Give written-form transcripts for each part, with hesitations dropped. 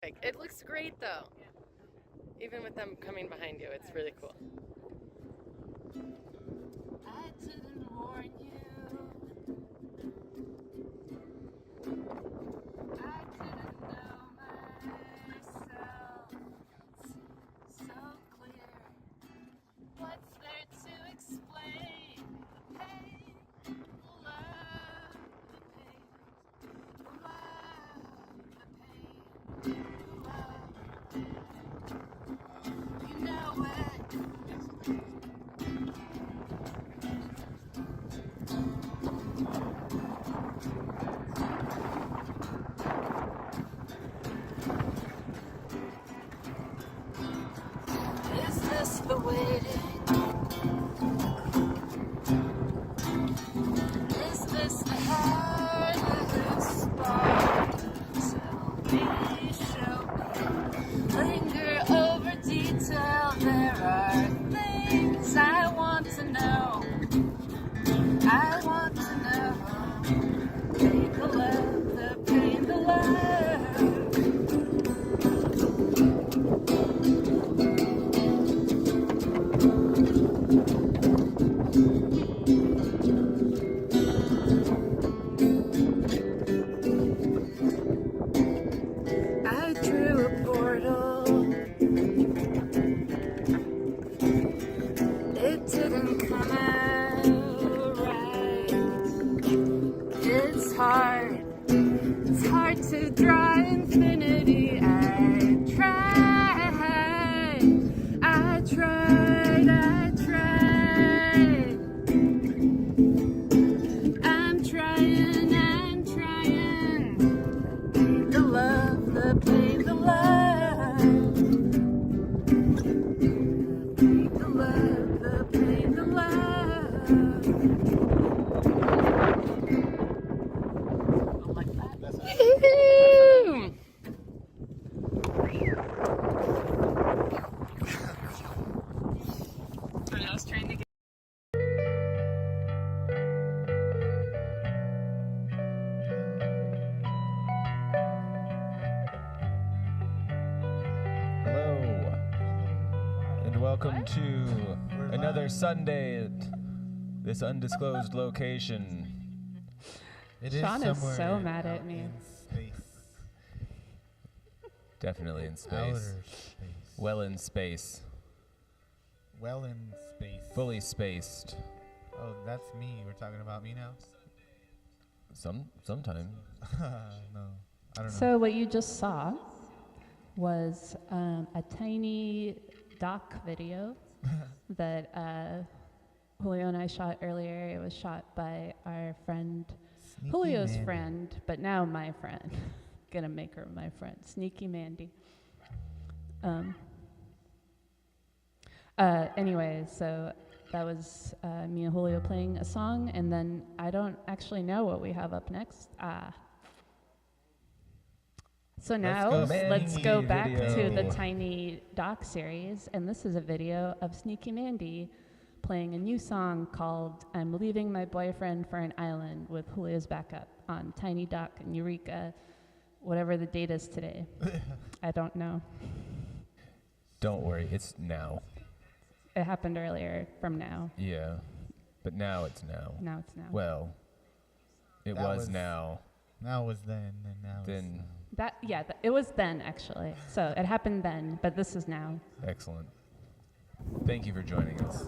Like, it looks great though. Even with them coming behind you, it's really cool. I didn't warn you. I didn't know myself. So clear. What's there to explain? The pain, the love, the pain, the love, the pain, the love. You know it. Is this the waiting? Is this the hardest part? Tell me, show me. Linger over detail. There are things I want to know. I want to know. Pain, the love, the pain, the love. I drew a portal. It didn't come out right. It's hard to draw infinity. I tried. I'm trying. The love, the pain, the love. The love, the pain, the love. I like that. Woo-hoo! I was trying to get. Hello, and welcome to another Sunday at this undisclosed location. It is Sean is somewhere so mad at out me. in space. Definitely in space. Outer space. Well in space. Well in space. Fully spaced. Oh, that's me. We're talking about me now? Sometime. No, I don't know. So what you just saw was a tiny doc video that Julio and I shot earlier. It was shot by our friend, Sneaky Julio's Mandy. friend, but now my friend. Gonna make her my friend, Sneaky Mandy. Anyway, so that was me and Julio playing a song, and then I don't actually know what we have up next. So now go let's go Mandy back to video. the tiny doc series, and this is a video of Sneaky Mandy playing a new song called "I'm Leaving My Boyfriend for an Island" with Julio's backup on Tiny Doc and Eureka, whatever the date is today. I don't know. Don't worry, it's now. It happened earlier from now. Yeah, but now it's now. Now it's now. Well, it That was was- now. Now was then, and now Then. is It was then, actually. So it happened then, but this is now. Excellent. Thank you for joining us.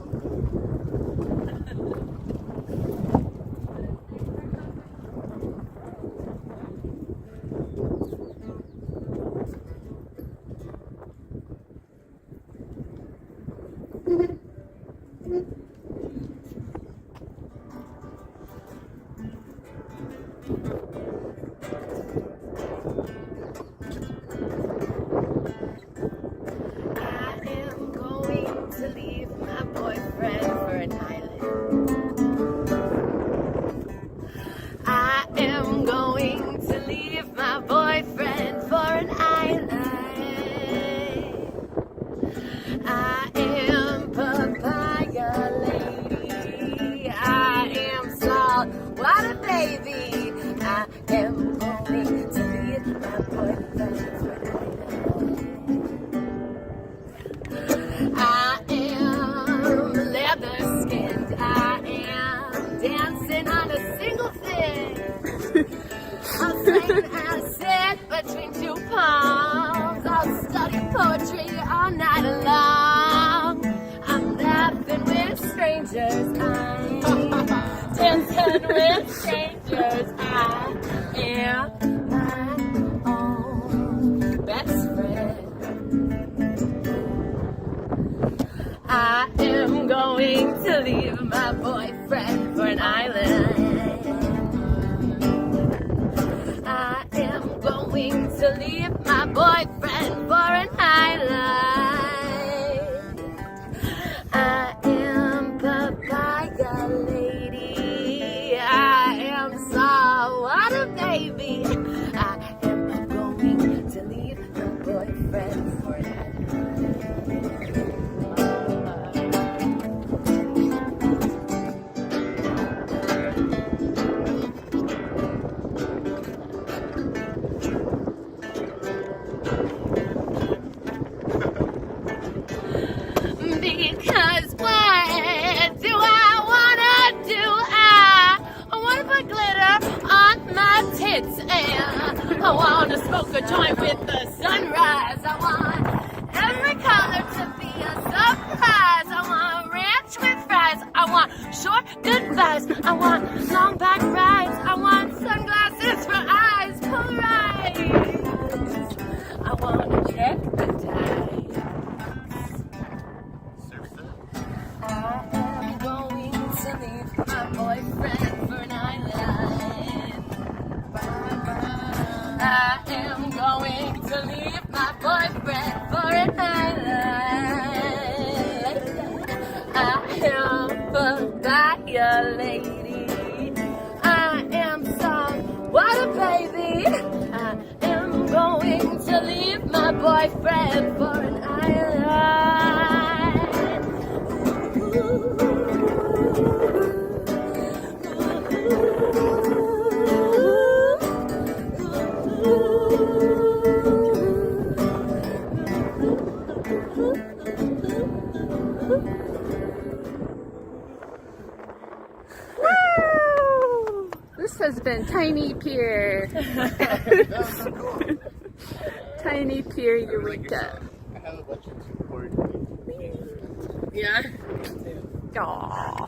I am going to leave my boyfriend for an island. I am going to leave my boyfriend for an island. I am papaya lady. I am salt water baby. I am going to leave my boyfriend for an island. poems. I'll study poetry all night long. I'm laughing with strangers. I'm dancing with strangers. I am my own best friend. I am going to leave my boyfriend for an island. I am going to leave my boyfriend for an island. I am papaya lady. I am saltwater baby. I am going to leave my boyfriend for an island. Because what do I wanna do? I wanna put glitter on my tits and I wanna smoke a joint with the sunrise. I want every color to be a surprise. I want ranch with fries. I want short goodbyes. I want long bike rides. I want sunglasses for eyes. Polarized. I wanna check the tide. I am going to leave my boyfriend for an island. I am going to leave my boyfriend for an island. I am papaya lady. I am saltwater baby. I am going to leave my boyfriend for an island. This has been Tiny Pier. Tiny Pier Eureka. I have a bunch of support. Yeah. Aw,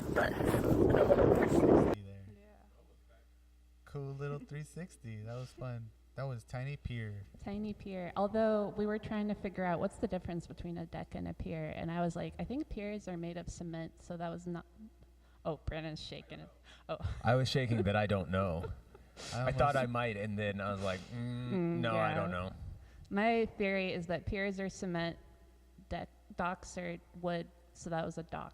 Cool little 360. That was fun. That was Tiny Pier. Tiny pier. Although we were trying to figure out what's the difference between a deck and a pier, and I was like, I think piers are made of cement, so that was not. Oh, Brandon's shaking it. Oh. I was shaking that I don't know. I thought I almost- might, and then I was like, no, I yeah. don't know. My theory is that piers are cement, docks are wood, so that was a dock.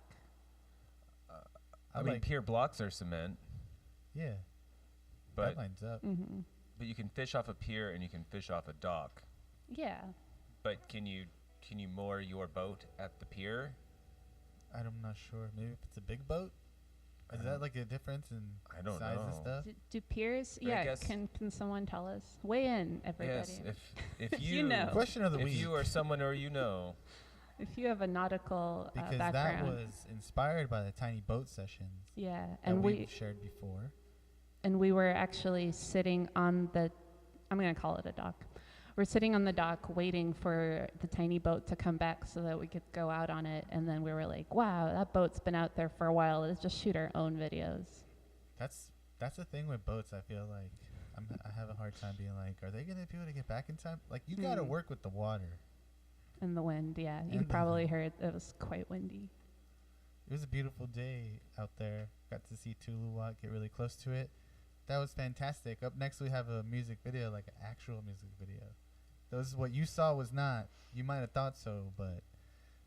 I mean, like- pier blocks are cement, Yeah, but that lines up. but you can fish off a pier and you can fish off a dock. Yeah. But can you moor your boat at the pier? I'm not sure. Maybe if it's a big boat. Is that like a difference in I don't size and know. stuff? Do piers? But I Yeah. guess- Can someone tell us? Weigh in, everybody. Yes, if You you know. Question of the if week. you are someone or you know, If you have a nautical Because background. that was inspired by the tiny boat sessions Yeah, that and we shared before. we were actually sitting on the, I'm going to call it a dock. We're sitting on the dock waiting for the tiny boat to come back so that we could go out on it. And then we were like, wow, that boat's been out there for a while. Let's just shoot our own videos. That's the thing with boats. I feel like I have a hard time being like, are they gonna be able to get back in time? Like you gotta work with the water. And the wind, yeah. You And the probably wind. heard it was quite windy. It was a beautiful day out there. Got to see Tuluwat, get really close to it. That was fantastic. Up next we have a music video, like an actual music video. This is what you saw was not. You might have thought so, but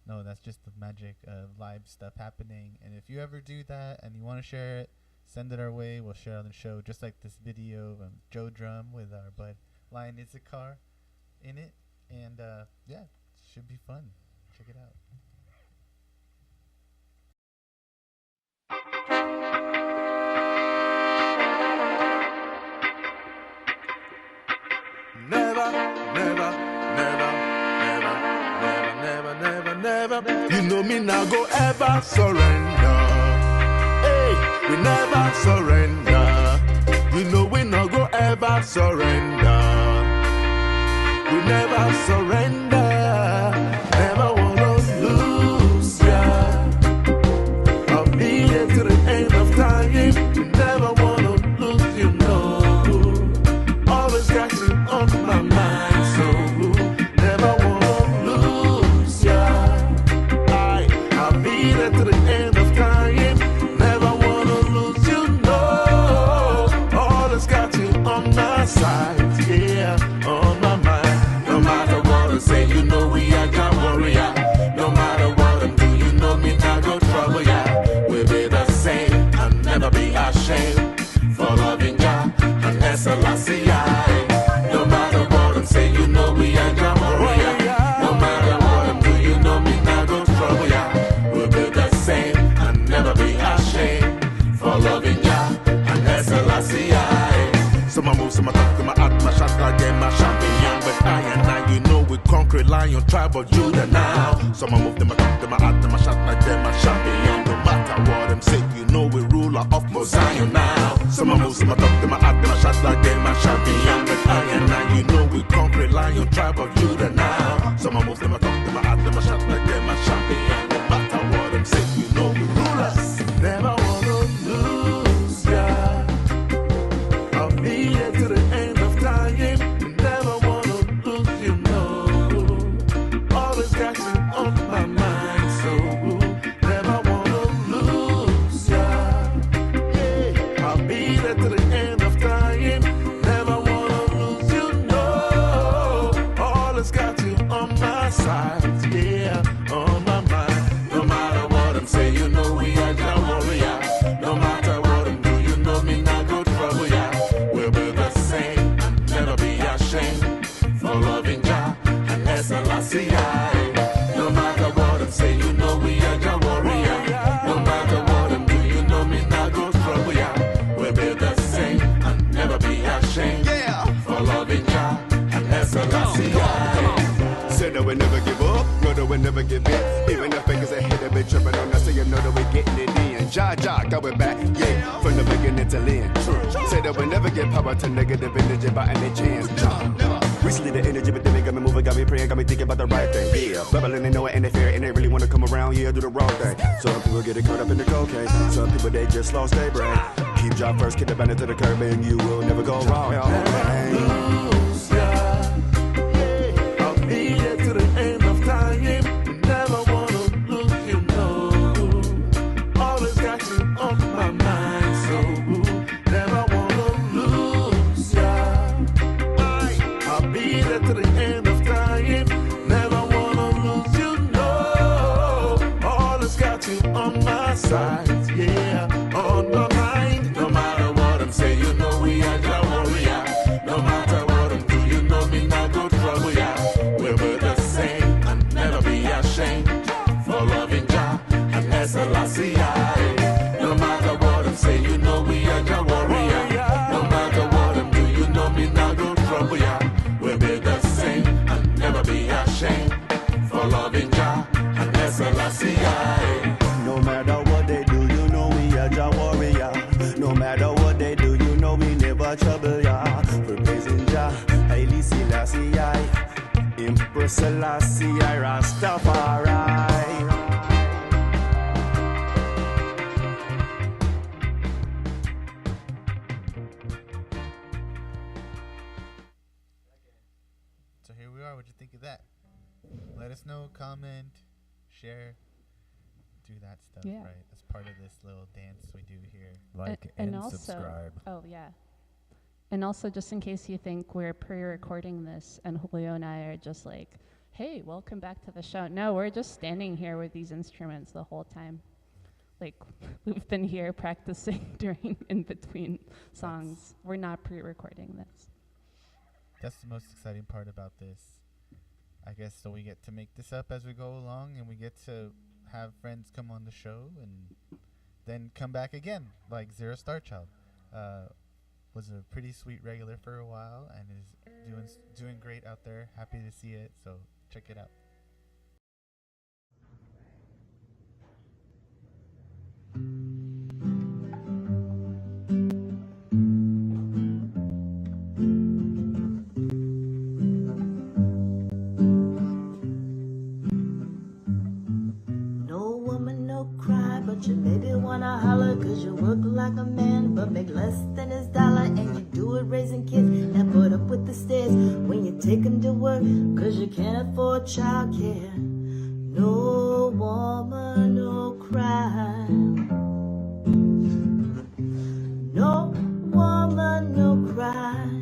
no, that's just the magic of live stuff happening. And if you ever do that and you want to share it, send it our way. We'll share it on the show, just like this video of Joe Drum with our bud Lion Issachar in it. And yeah, should be fun. Check it out. Never, never, never, never, never, never, never, never. You know me now go ever surrender. Hey, we never surrender. You know we no go ever surrender. we never surrender. Never wanna lose ya. I'll be there to the end of time. Never wanna lose you, no. Always got you on my mind, so never wanna lose ya. I'll be there to the end of time. Never wanna lose you, no. Always got you on my side, yeah, on my mind. No matter what I say, you know we are God warrior. No matter what I do, you know me not go trouble, yeah. We'll be the same and never be ashamed for loving God and SLC. No matter what I'm saying, you know we are God warrior. No matter what I'm doing, you know me not go trouble, yeah. We'll be the same and never be ashamed for loving God and SLC. Some I move, some I talk, some I act, my shot like them, my champion. But I and I, you know we conquer lion, tribe of Judah now. Some I move, them I talk, them I act, my shot like them, my champion. No matter what them say, you know we ruler of Mosiah now. Some I move, some I talk, them I act, my shot like them, my champion. But I and I, you know we conquer lion, tribe of Judah now. Some I move, them I talk, them I act, my shot like them, my champion. No matter what them say, you know we rulers. Never wanna lose ya. I'll be there to the end of time. Never wanna lose you, no. Always got you on my mind, so never wanna lose ya. Yeah. I'll be there to the end of time. Never wanna lose you, no. Always got you on my side, yeah, on my mind. No matter what I'm saying, you know we are the warrior. No matter what I'm doing, you know me not go trouble, yeah. We'll be the same and never be ashamed for loving God and SLC. No matter what I'm saying, you know we are the warrior. No matter what I'm doing, you know me not go trouble, yeah. We'll be the same and never be ashamed for loving God and SLC. Said that we never give up, no that we never give in. Even the fakers ahead of it tripping on us, so you know that we getting it in. Ja, going back, yeah, from the beginning to end. Say that we never get power to negative energy by any chance. Recently the energy, but then it got me moving, got me praying, got me thinking about the right thing. Yeah, bubbling, they know it, and they fear it, and they really want to come around here, do the wrong thing. Some people get it caught up in the cocaine, some people they just lost their brain. Keep job first, keep the bandit to the curb, and you will never go wrong. Lose ya. Yeah. I'll be there to the end of time. Never wanna lose you, no. Always got you on my mind, so never wanna lose ya. I'll be there to the end of time. Never wanna lose you, no. Always got you on my side, yeah, on my mind. No matter what I'm saying, you know we are the warrior. No matter what I'm doing, you know me not go trouble, yeah. We'll be the same and never be ashamed for loving God and SLC. No matter what I'm saying, you know we are the warrior. No matter what I'm doing, you know me not go trouble, yeah. We'll be the same and never be ashamed for loving God and SLC. No matter what they do, you know we are Jah warrior. No matter what they do, you know we never trouble ya. For praising Jah, Haile Selassie, Empress Selassie, Rastafari. So here we are. What'd you think of that? Let us know, comment, share, do that stuff, Yeah. right? That's part of this little dance we do here. Like and and also, subscribe. Oh, yeah. And also, just in case you think we're pre-recording this and Julio and I are just like, hey, welcome back to the show. No, we're just standing here with these instruments the whole time. Like, we've been here practicing during, in between songs. We're not pre-recording this. That's the most exciting part about this. I guess so we get to make this up as we go along, and we get to have friends come on the show and then come back again, like Zero Star Child. Was a pretty sweet regular for a while and is doing great out there. Happy to see it, so check it out. But you maybe wanna holler cause you work like a man but make less than his dollar, and you do it raising kids and put up with the stairs when you take them to work cause you can't afford childcare. No woman, no crime. No woman, no crime.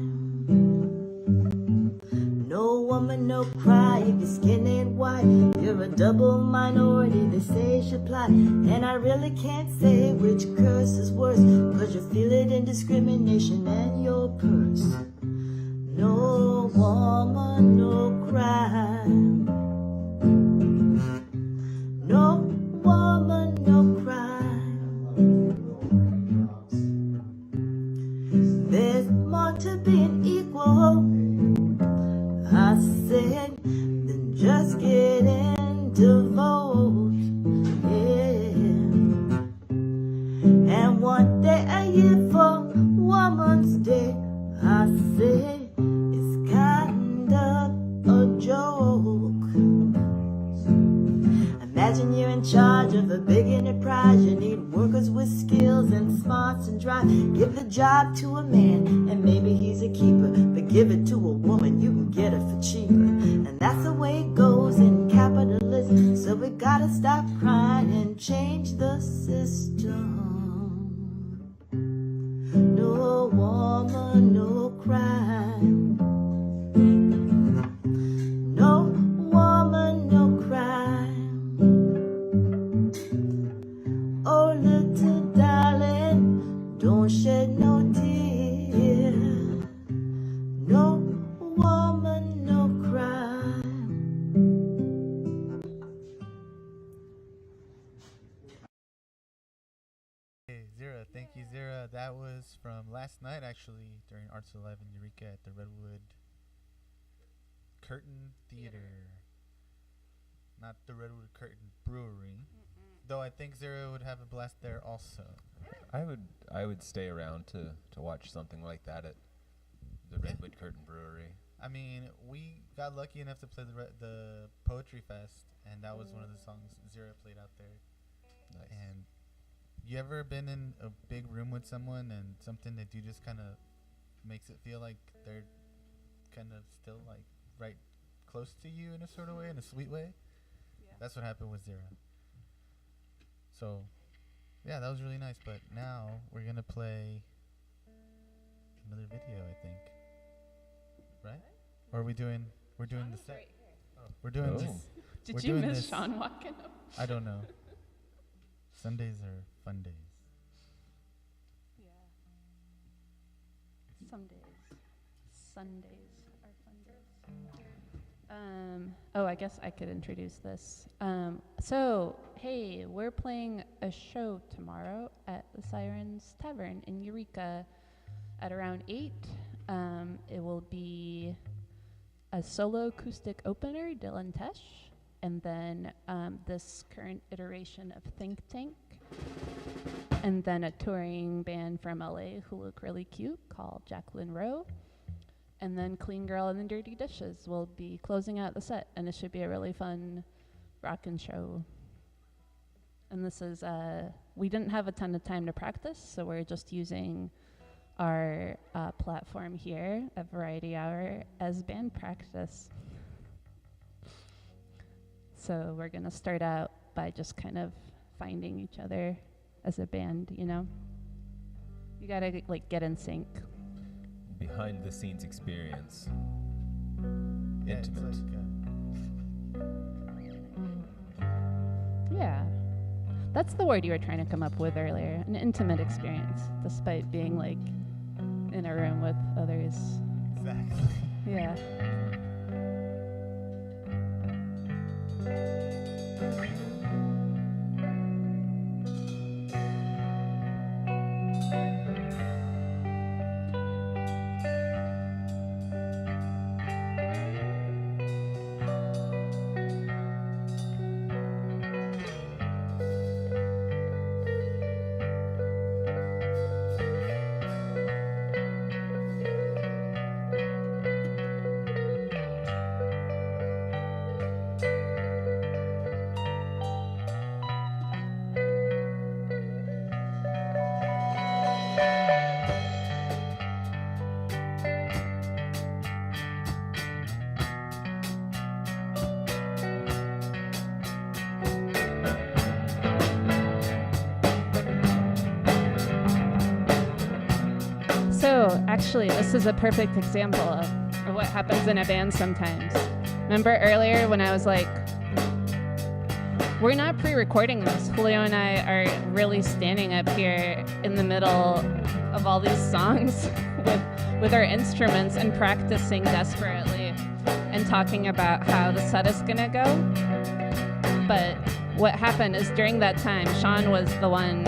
No woman, no cry if your skin ain't white. You're a double minority, they say it should apply. And I really can't say which curse is worse, cause you feel it in discrimination and your purse. No woman, no crime. No woman, no crime. There's more to being equal, I said, than just getting to vote. Yeah. And one day a year for Woman's Day, I said, it's kind of a joke. Imagine you're in charge of a big enterprise. You need workers with skills and smarts and drive. Give the job to a man and maybe he's a keeper, but give it to a woman, you can get it for cheaper. And that's the way it goes in capitalism. So we gotta stop crying and change the system. No woman, no crime. No woman, no crime. Oh, little darling, don't shed no tear. No woman, no crime. Hey, Zira, thank you, Zira. That was from last night, actually, during Arts Alive in Eureka at the Redwood Curtain Theater. Not the Redwood Curtain Brewery. Though I think Zira would have a blast there also. I would stay around to watch something like that at the Redwood Curtain Brewery. I mean, we got lucky enough to play the Poetry Fest, and that was one of the songs Zira played out there. Nice. And you ever been in a big room with someone and something that you just kind of makes it feel like they're kind of still like right close to you in a sort of way, in a sweet way? Yeah. That's what happened with Zira. So, yeah, that was really nice. But now we're gonna play another video, I think. Right? Or are we doing? We're doing the set. Oh, we're doing this. Did we're you doing miss this. Sean walking up? I don't know. Sundays are fun days. Yeah. Some days. Sundays are fun days. Oh, I guess I could introduce this. So, hey, we're playing a show tomorrow at the Sirens Tavern in Eureka at around 8. It will be a solo acoustic opener, Dylan Tesh, and then this current iteration of Think Tank, and then a touring band from LA who look really cute called Jacqueline Rowe, and then Clean Girl and the Dirty Dishes will be closing out the set, and it should be a really fun rockin' show. And this is, we didn't have a ton of time to practice, so we're just using our platform here at Variety Hour as band practice. So we're gonna start out by just kind of finding each other as a band, you know? You gotta like get in sync. Behind the scenes experience. Yeah, it's Intimate. like, Yeah. That's the word you were trying to come up with earlier. An intimate experience, despite being like in a room with others. exactly. Yeah. Actually, this is a perfect example of what happens in a band sometimes. Remember earlier when I was like, we're not pre-recording this. Julio and I are really standing up here in the middle of all these songs with our instruments and practicing desperately and talking about how the set is gonna go. But what happened is during that time, Sean was the one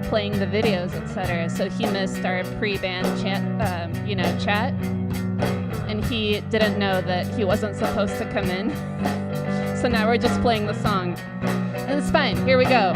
playing the videos, etc. So he missed our pre-band chat, and he didn't know that he wasn't supposed to come in. So now we're just playing the song, and it's fine. Here we go.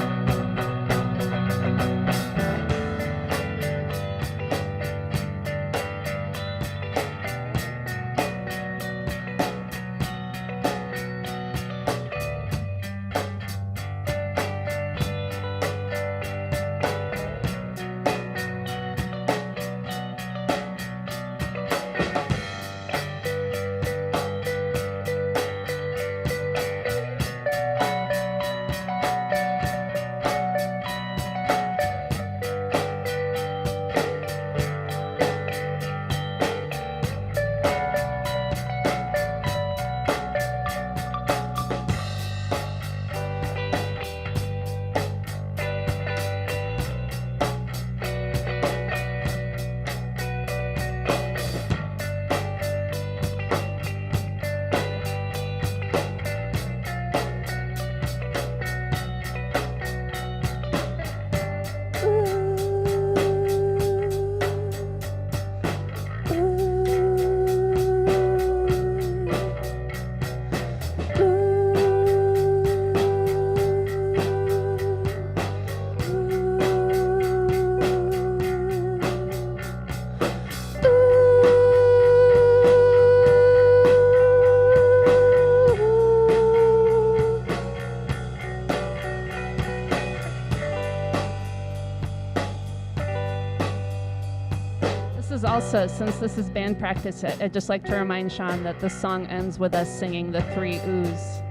Also, since this is band practice, I'd just like to remind Sean that the song ends with us singing the 3 oohs.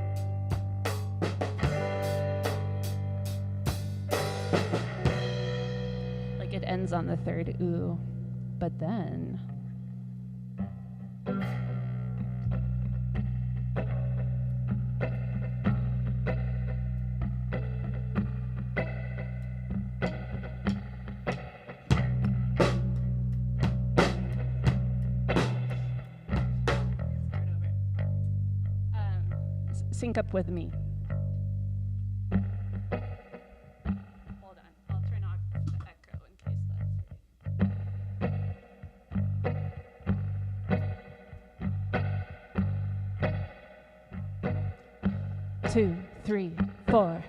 Like it ends on the 3rd ooh, but then... sync up with me. Hold on, I'll turn off the echo in case that's... 2, 3, 4.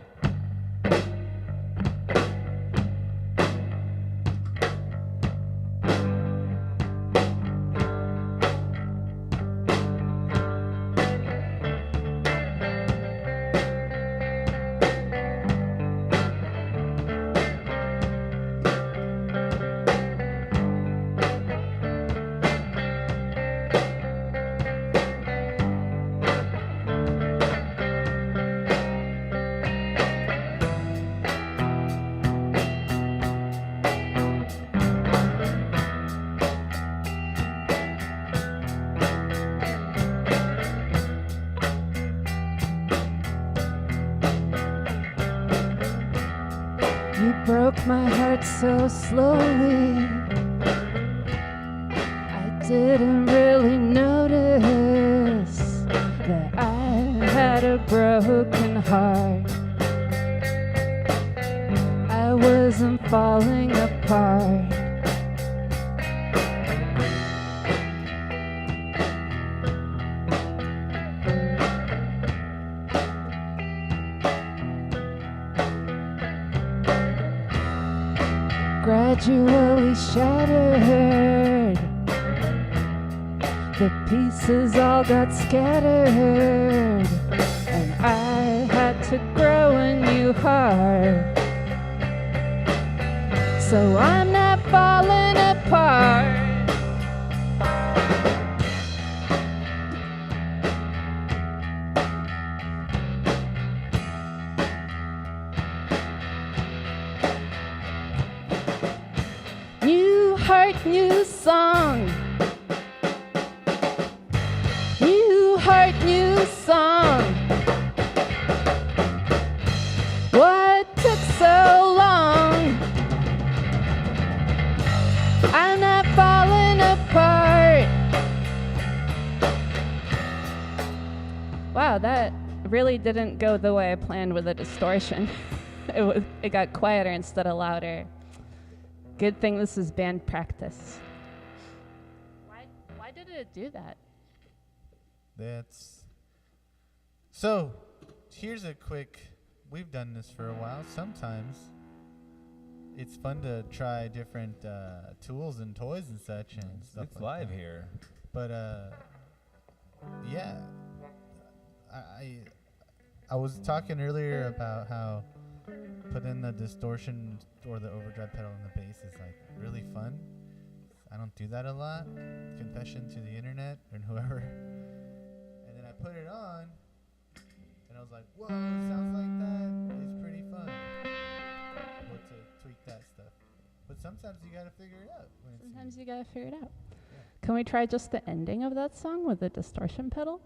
Broke my heart so slowly, I didn't really notice that I had a broken heart. I wasn't falling apart. Gradually shattered, the pieces all got scattered, and I had to grow a new heart. So I'm not falling apart. New heart, new song. really didn't go the way I planned with the distortion. It got quieter instead of louder. Good thing this is band practice. Why did it do that? That's so. Here's a quick. We've done this for a while. Sometimes it's fun to try different tools and toys and such and stuff. It's like live that. here. But yeah, I was talking earlier about how putting the distortion or the overdrive pedal in the bass is like really fun. I don't do that a lot. Confession to the internet and whoever. And then I put it on, and I was like, "Whoa, it sounds like that. It's pretty fun." Or to tweak that stuff. But sometimes you gotta figure it out. Sometimes you gotta figure it out. Yeah. Can we try just the ending of that song with the distortion pedal?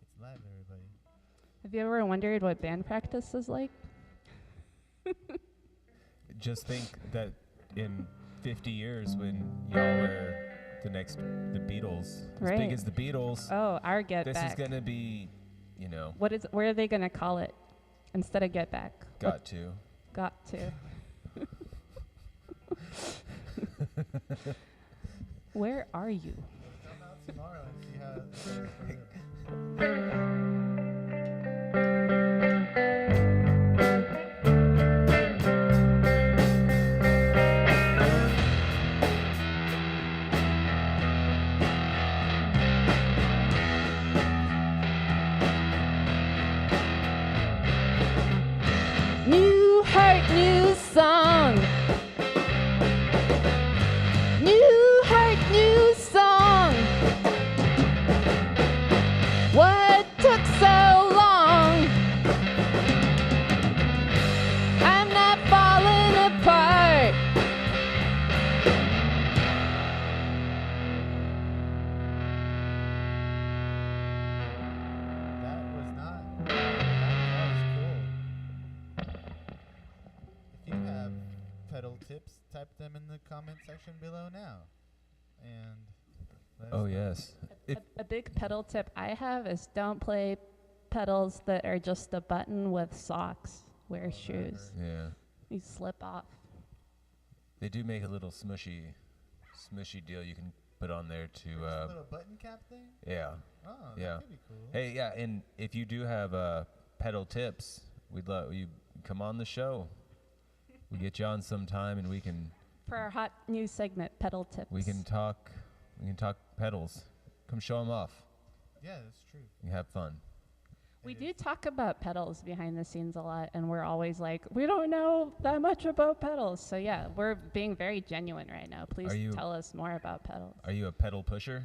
It's live, everybody. Have you ever wondered what band practice is like? Just think that in 50 years when y'all are the Beatles, as big as the Beatles. Oh, our Get this Back. This is gonna be, you know. What are they gonna call it instead of Get Back? Got to. Got to. Where are you? Come out tomorrow and see how it goes. New heart, new song. New heart, new song. What took so long? I'm not falling apart. That was not. That was cool. If you have pedal tips, type them in the comment section below now. And let us know. Yes. A big pedal tip I have is don't play pedals that are just a button with socks. Wear shoes. Yeah. You slip off. They do make a little smushy deal you can put on there to. A little button cap thing? Yeah. Oh, Yeah. that could be cool. Hey, yeah, and if you do have pedal tips, we'd love you come on the show. We get you on sometime, and we can For our hot new segment, pedal tips. we can talk pedals. Come show them off. Yeah, that's true. You have fun. We do talk about pedals behind the scenes a lot, and we're always like, we don't know that much about pedals. So yeah, we're being very genuine right now. Please tell us more about pedals. Are you a pedal pusher?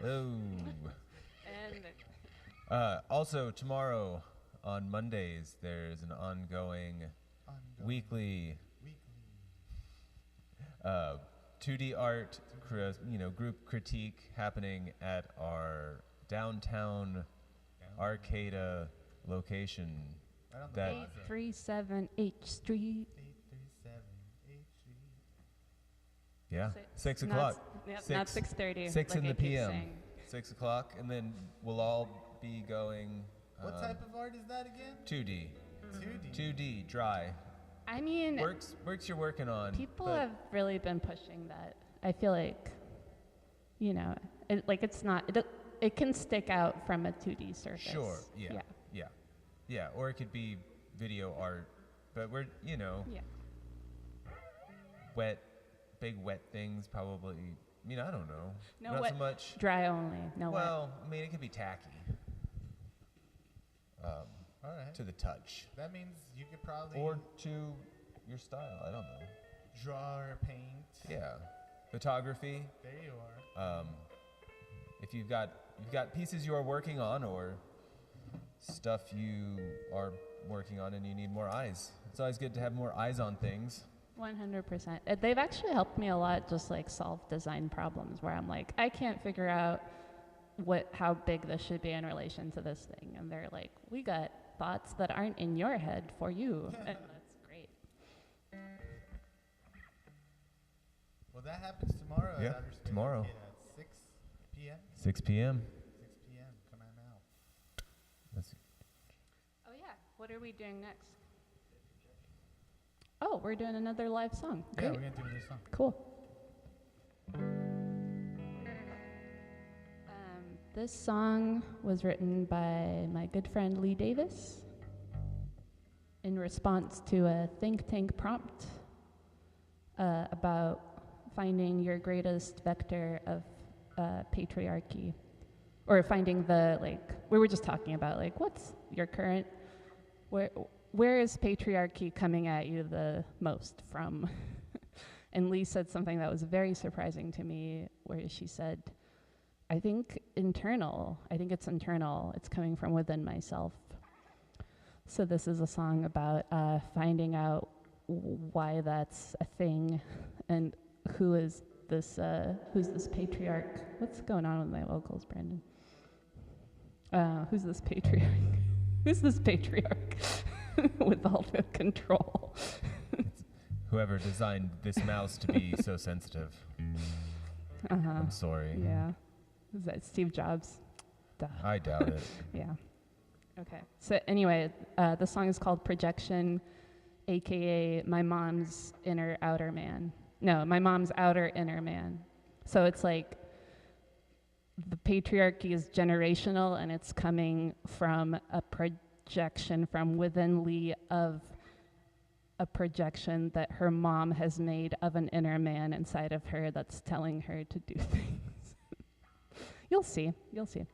Oh. Also, tomorrow on Mondays, there's an ongoing weekly 2D art group critique happening at our downtown Arcata location. Right on the That 837 H Street. 837 H Street. Yeah, 6 o'clock. Not 6:30. 6 like in I the keep PM. saying. 6 o'clock, and then we'll all be going. What type of art is that again? 2D. 2D. 2D dry. I mean, Works you're working on. people have really been pushing that. I feel like, it's not. It can stick out from a 2D surface. Sure. Yeah. Or it could be video art, but we're big wet things probably. I mean, I don't know. No Not wet, so much. dry only. No wet. Well, I mean, it could be tacky. All right. To the touch. That means you could probably Or to your style. I don't know. draw or paint. Yeah. Photography. There you are. If you've got pieces you are working on or stuff you are working on and you need more eyes. It's always good to have more eyes on things. 100%. They've actually helped me a lot, just like solve design problems where I'm like, I can't figure out how big this should be in relation to this thing, and they're like, we got thoughts that aren't in your head for you, and that's great. Well, that happens tomorrow. Yeah, at Outer Space tomorrow. Arcade at 6 p.m. 6 p.m. 6 p.m. Come on now. That's Oh yeah. What are we doing next? Oh, we're doing another live song. Yeah, Great. we're gonna do this song. Cool. This song was written by my good friend Lee Davis in response to a think tank prompt about finding your greatest vector of patriarchy, or finding the, like, we were just talking about, like, what's your current, where is patriarchy coming at you the most from? And Lee said something that was very surprising to me, where she said, I think it's internal. It's coming from within myself. So this is a song about finding out why that's a thing, and who's this patriarch? What's going on with my vocals, Brandon? Who's this patriarch? Who's this patriarch with all the control? whoever designed this mouse to be so sensitive. I'm sorry. Yeah. Is that Steve Jobs? Duh. I doubt it. Yeah. Okay. So anyway, the song is called Projection, aka my mom's inner outer man. No, my mom's outer inner man. So it's like the patriarchy is generational, and it's coming from a projection from within Lee of a projection that her mom has made of an inner man inside of her that's telling her to do things. You'll see. You'll see.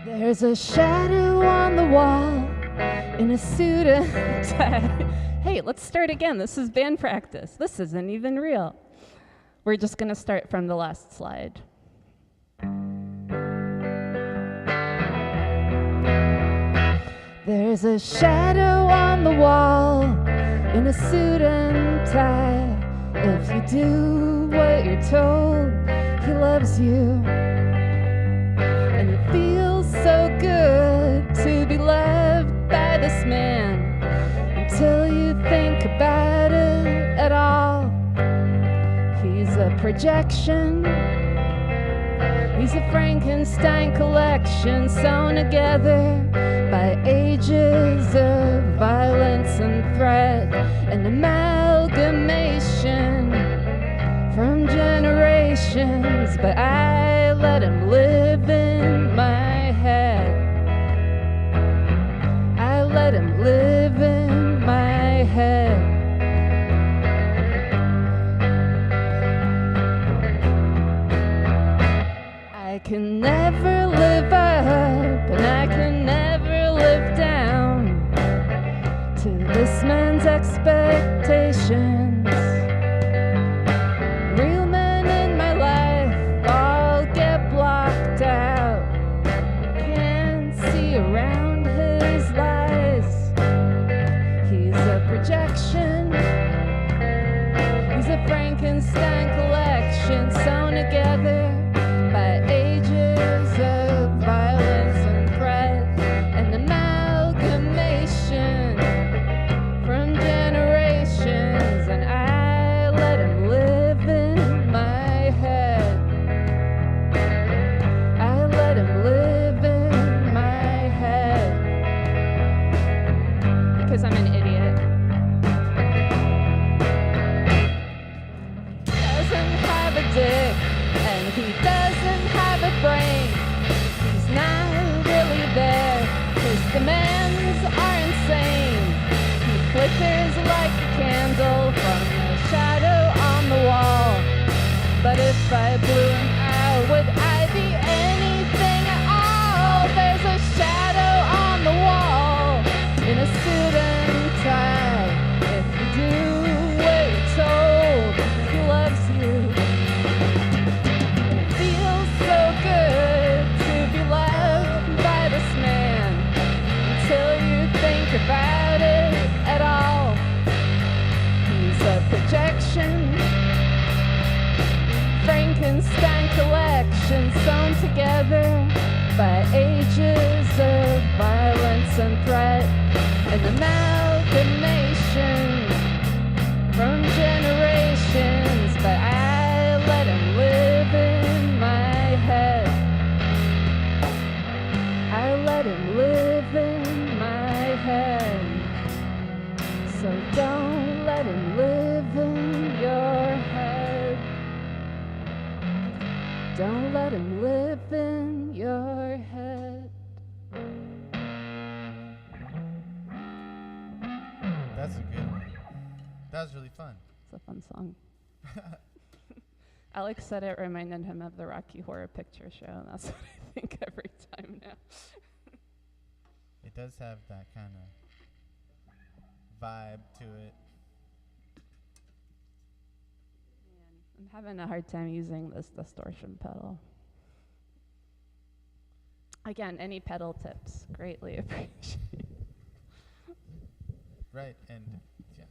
There's a shadow on the wall in a suit and tie. Hey, let's start again. This is band practice. This isn't even real. We're just going to start from the last slide. There's a shadow on the wall in a suit and tie. If you do what you're told, he loves you. And it feels so good to be loved by this man until you think about it at all. He's a projection. He's a Frankenstein collection sewn together by ages of violence and threat, an amalgamation from generations. But I let him live in my head. I let him live in my head. I can never live up, and I can never live down to this man's expectations. Real men in my life all get blocked out. Can't see around his lies. He's a projection. He's a Frankenstein collection sewn together by ages of violence and threat, an amalgamation from generations. And I let him live in my head. I let him live in my head. Because I'm an idiot. Doesn't have a dick, and he doesn't have a brain. He's not really there, 'cause demands are insane. He flickers like a candle from the shadow on the wall. But if I blew him out, would I be anything at all? There's a shadow on the wall in a suit and tie. If you do what you're told, he loves you. It feels so good to be loved by this man until you think about it at all. He's a projection. nation sewn together by ages of violence and threat, an amalgamation from generations, but I let him live in my head. I let him live in my head. So don't let him live in your head. Don't let him live in your head. That's a good one. That was really fun. It's a fun song. Alex said it reminded him of the Rocky Horror Picture Show, and that's what I think every time now. It does have that kind of vibe to it. I'm having a hard time using this distortion pedal. Again, any pedal tips, greatly appreciated. Right, and yeah,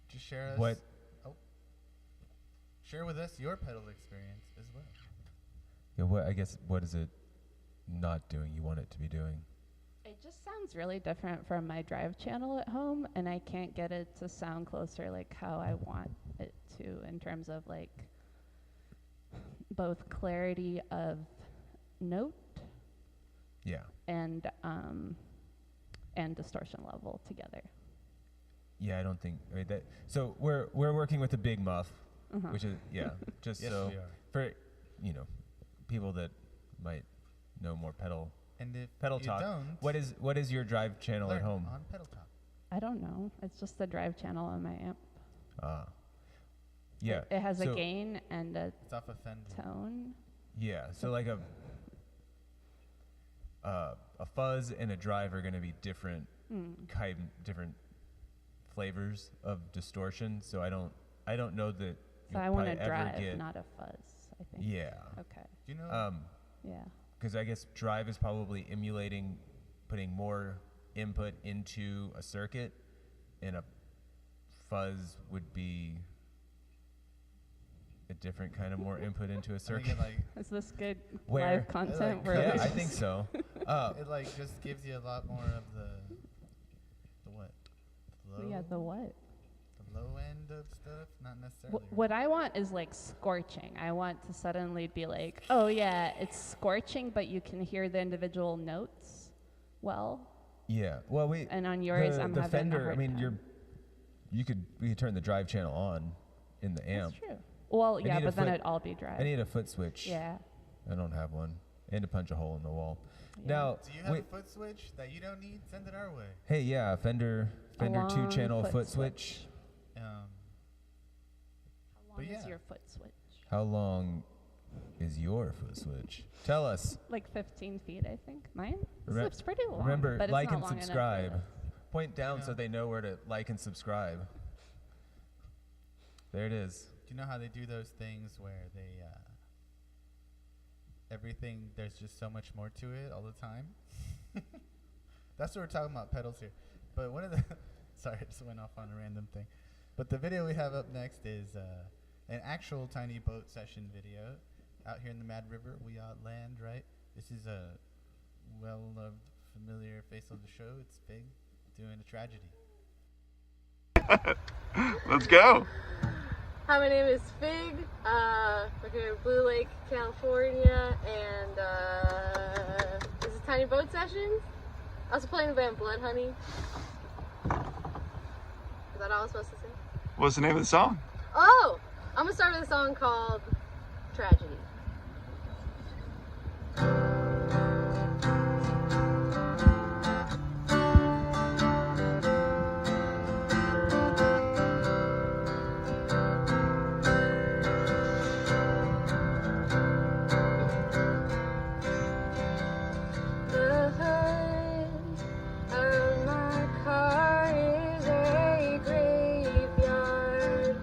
just share us. What? Oh, share with us your pedal experience as well. Yeah, what? I guess what is it not doing? You want it to be doing? It just sounds really different from my drive channel at home, and I can't get it to sound closer like how I want it to in terms of like both clarity of note Yeah. and distortion level together. Yeah, I don't think that. So we're working with a big muff, Uh-huh. which is just Yes, so we are. for people that might know more pedal And if pedal you talk. don't, What is your drive channel learn at home? on Pedal Talk. I don't know. It's just the drive channel on my amp. Yeah. It has a so- gain and a It's off of Fender. tone. Yeah. So like a fuzz and a drive are going to be different different flavors of distortion. So I don't know that. So I want a drive, not a fuzz, I think. Yeah. Okay. Do you know? Yeah. Because I guess drive is probably emulating putting more input into a circuit, and a fuzz would be a different kind of more input into a I think circuit. it like Is this good Where- live content? like- where Yeah, we I just- think so. it like just gives you a lot more of the what? Low, Yeah, the what? the low end of stuff, not necessarily. What I want is like scorching. I want to suddenly be like, oh yeah, it's scorching, but you can hear the individual notes well. Yeah. Well, And on yours, the I'm the having a Fender. hard I mean, time. we could turn the drive channel on in the amp. That's true. Well, yeah, need a but then foot- it'd all be drive. I need a foot switch. Yeah. I don't have one, and to punch a hole in the wall. Yeah. Now, Do you have a foot switch that you don't need? Send it our way. hey, yeah, Fender A long 2-channel foot switch. Um, How long But is yeah. your foot switch? How long is your foot switch? Tell us. Like 15 feet, I think. Mine? Remem- It's pretty long. Remember, but it's like not and long enough for subscribe. this. Point down so Yeah. they know where to like and subscribe. There it is. do you know how they do those things where they everything? There's just so much more to it all the time. That's what we're talking about pedals here. But one of the sorry, I just went off on a random thing. But the video we have up next is an actual tiny boat session video out here in the Mad River. We land, right? This is a well-loved, familiar face of the show. It's Big doing a tragedy. Let's go. Hi, my name is Fig. We're here in Blue Lake, California, and this is Tiny Boat Sessions. I also play in the band Blood Honey. Is that all I was supposed to say? What's the name of the song? Oh! I'm gonna start with a song called Tragedy. The hood of my car is a graveyard.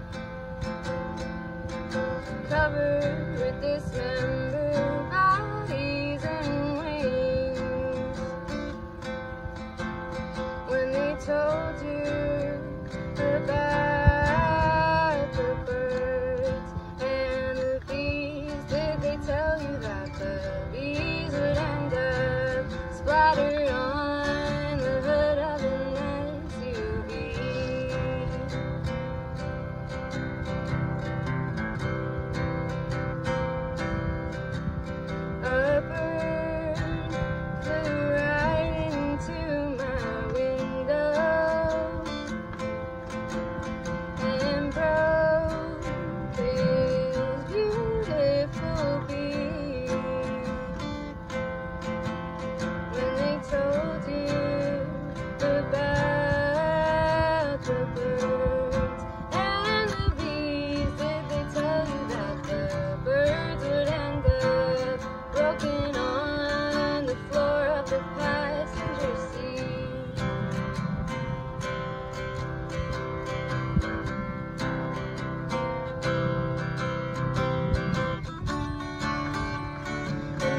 the passenger seat.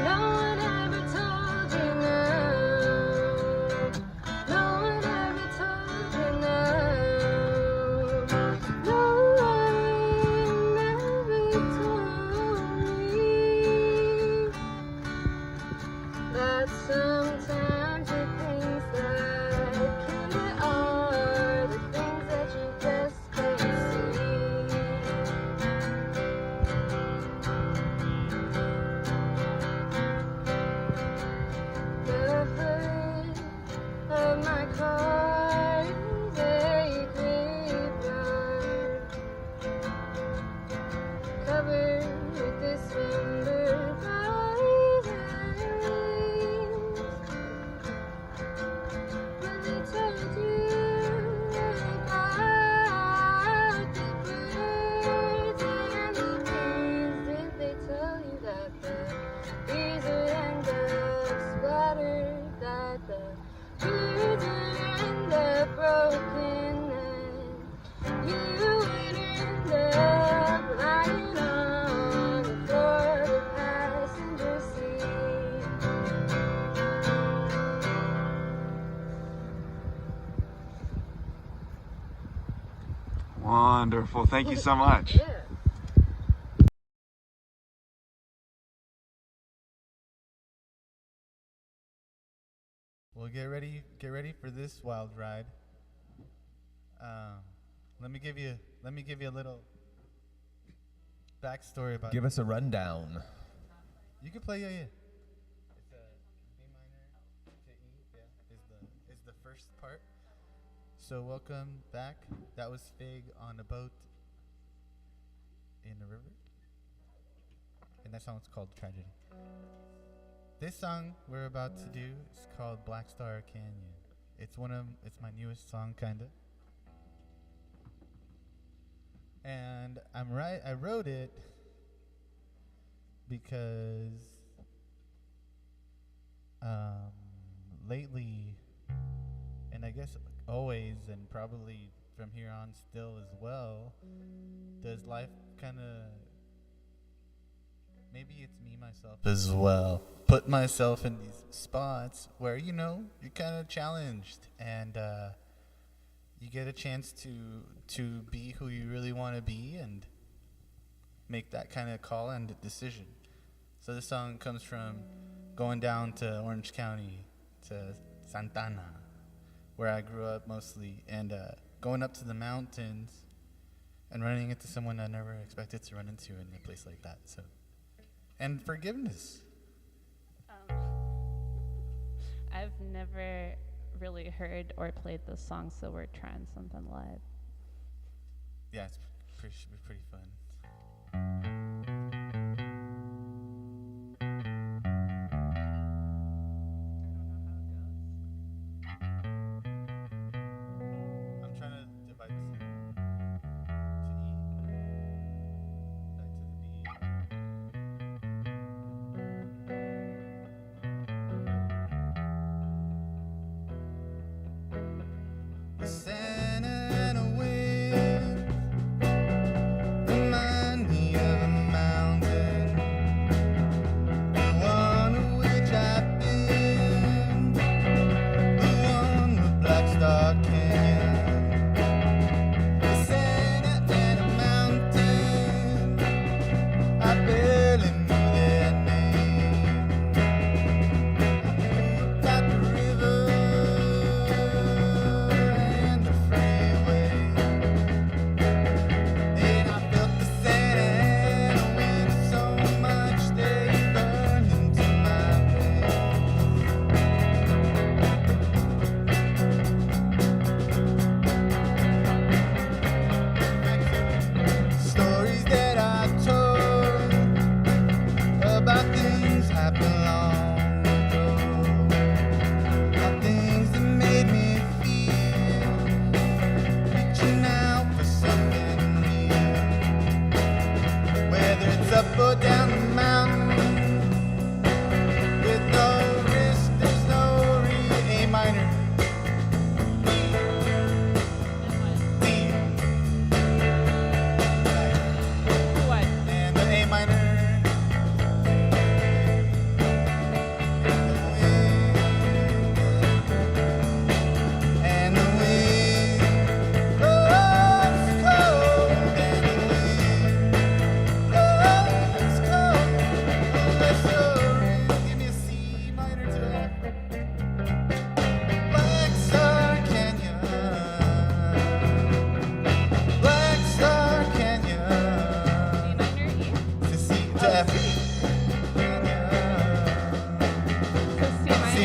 No one ever told you no. No one ever told you no. No one ever told me that sometimes the things that kill you are the things that you just can't see. The hood of my car is a graveyard, covered with dismembered bodies. When they told you about the birds and the bees, did they tell you that the bees would end up splattered, that the birds would end up broken, and you would end up lying on the floor of the passenger seat? Wonderful. Thank you so much. Yeah. Well, get ready for this wild ride. Let me give you a little backstory about. Give us a rundown. You can play, yeah. It's a B minor to E, yeah. Is the first part. So welcome back. That was Fig on a boat in a river, and that song's called Tragedy. This song we're about to do is called Black Star Canyon. It's my newest song, kinda. And I wrote it because lately, and I guess always, and probably from here on still as well, does life kind of, maybe it's me myself as well, put myself in these spots where you're kind of challenged, and you get a chance to be who you really want to be and make that kind of call and decision. So this song comes from going down to Orange County, to Santana, where I grew up mostly, and going up to the mountains and running into someone I never expected to run into in a place like that. So, and forgiveness. I've never really heard or played this song, so we're trying something live. Yeah, should be pretty fun. I'm trying to divide this to E, back to the B. The sand and a wind, and my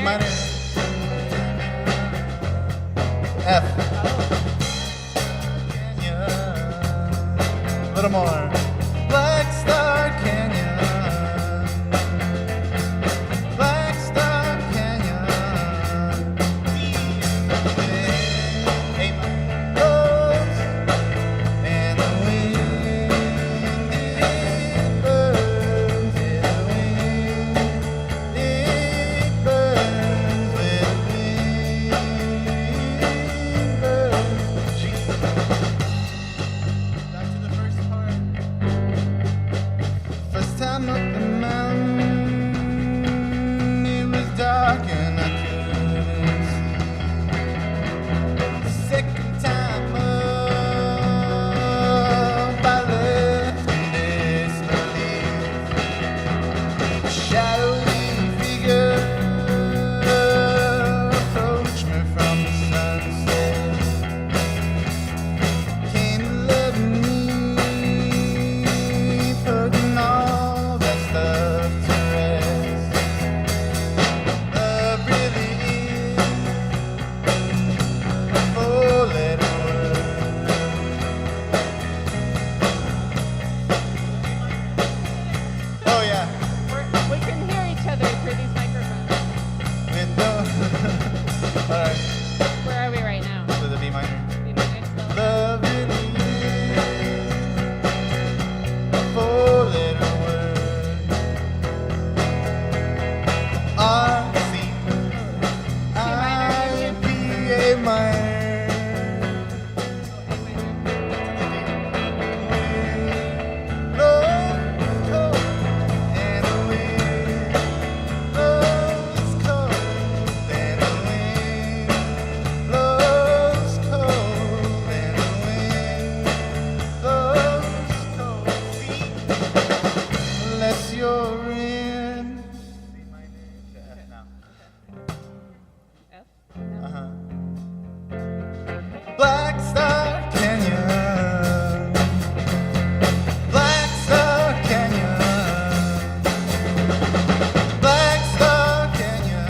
minor. minor. F. A little more. Black Star Canyon. Black Star Canyon. D. A minor. Rose. And the wind it burns. Yeah, the wind it burns. With the wind burns. G. Back to the first part. First time up the mountain, it was dark and I couldn't see. Second time up, I left in disbelief. A shadowy figure approached me from the sunset. Came to love me, putting all that stuff to rest. Love really is a four-letter word. Oh yeah, We can hear each other through these microphones. with no. All right, Where are we right now? with a B minor. B minor still? Love really is a four-letter word. R C I P A minor. Love cold and the wind. Love's cold and the wind. Love's cold and the wind. Love's cold. Unless you're in. C minor to F now. F? Uh-huh. Black Star Canyon. Black Star Canyon. Black Star Canyon.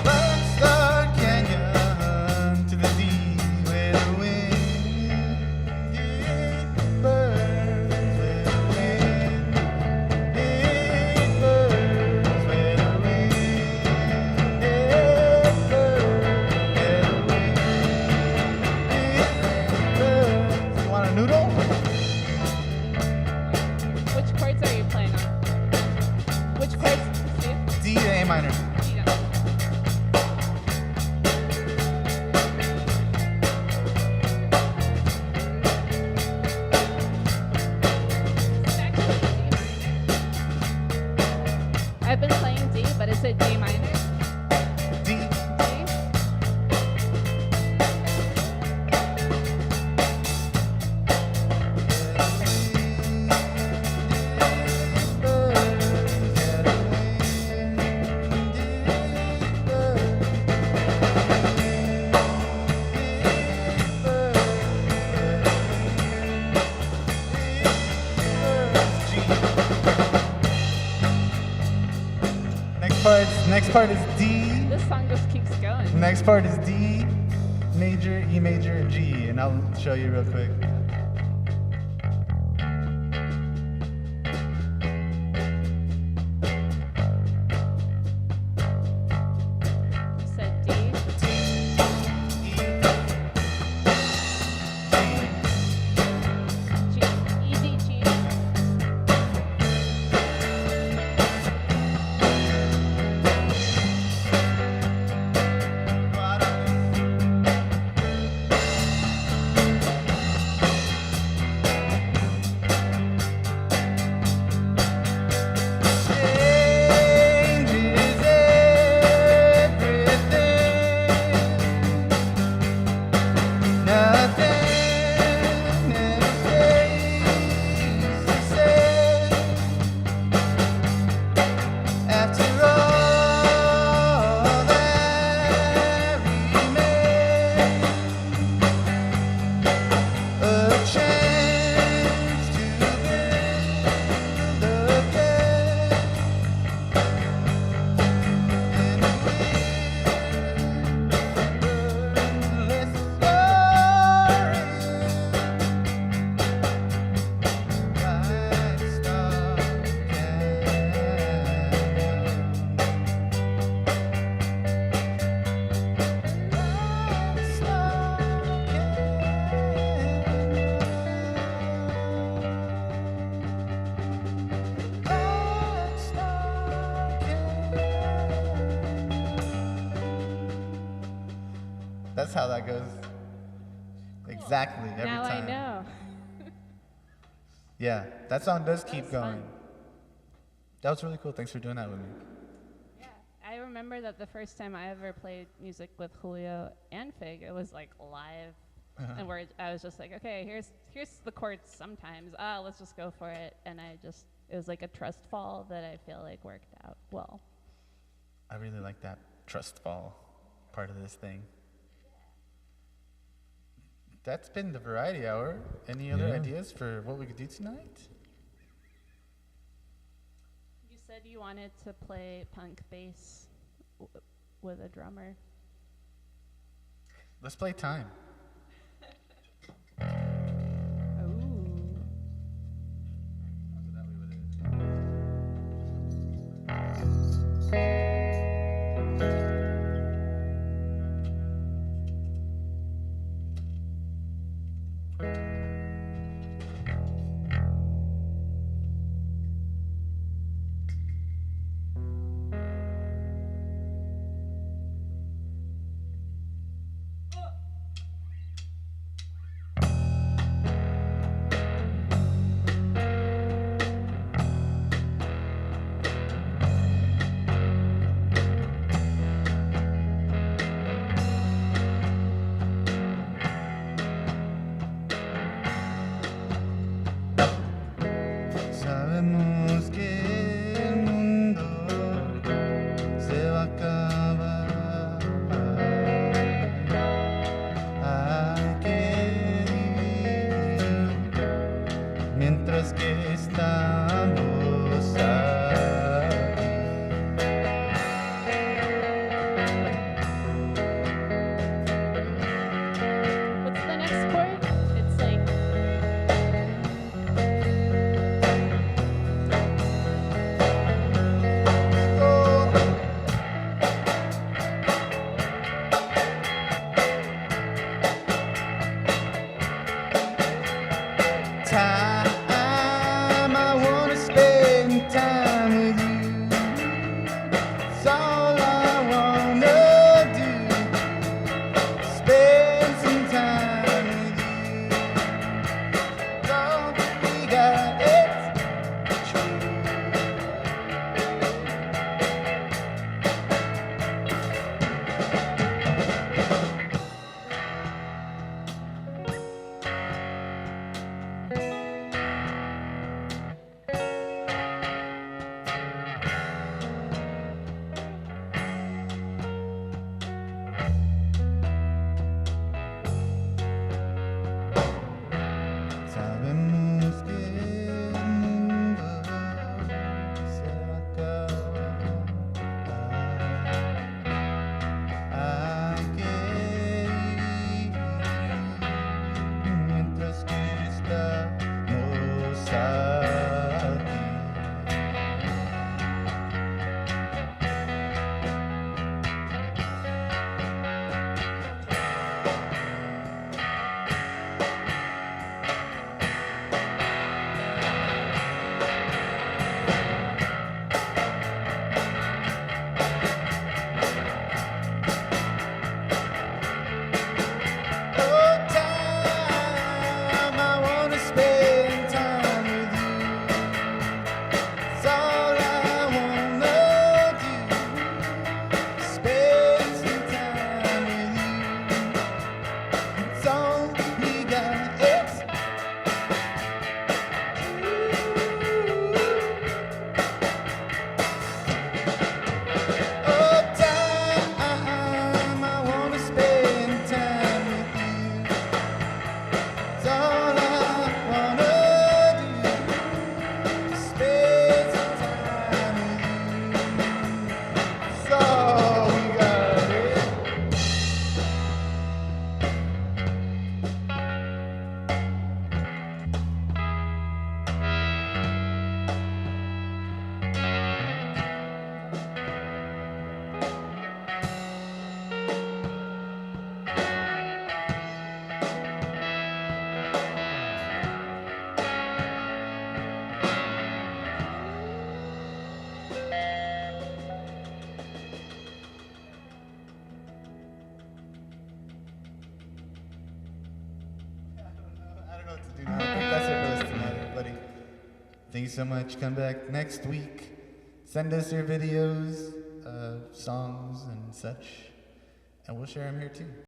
Black Star Canyon to the D where the wind it burns, where the wind it burns, where the wind it burns. You want a noodle? Which chords are you playing on? Which chords, Steve? D to A minor. Yeah. It's actually D minor. I've been playing D, but is it D minor? D. D? Next part is D. This song just keeps going. Next part is D, major, E major, G, and I'll show you real quick. You said D. G. E, D, G. That's how that goes. Exactly, every Now time. I know. Yeah, that song does That keep was going. fun. That was really cool. Thanks for doing that with me. Yeah, I remember that the first time I ever played music with Julio and Fig, it was like live, and I was just like, okay, here's the chords. Sometimes, let's just go for it. And it was like a trust fall that I feel like worked out well. I really like that trust fall part of this thing. That's been the variety hour. Any other Yeah. ideas for what we could do tonight? You said you wanted to play punk bass with a drummer. Let's play time. Ooh. know what to do now. I think that's it for us tonight, everybody. Thank you so much. Come back next week. Send us your videos, songs, and such, and we'll share them here too.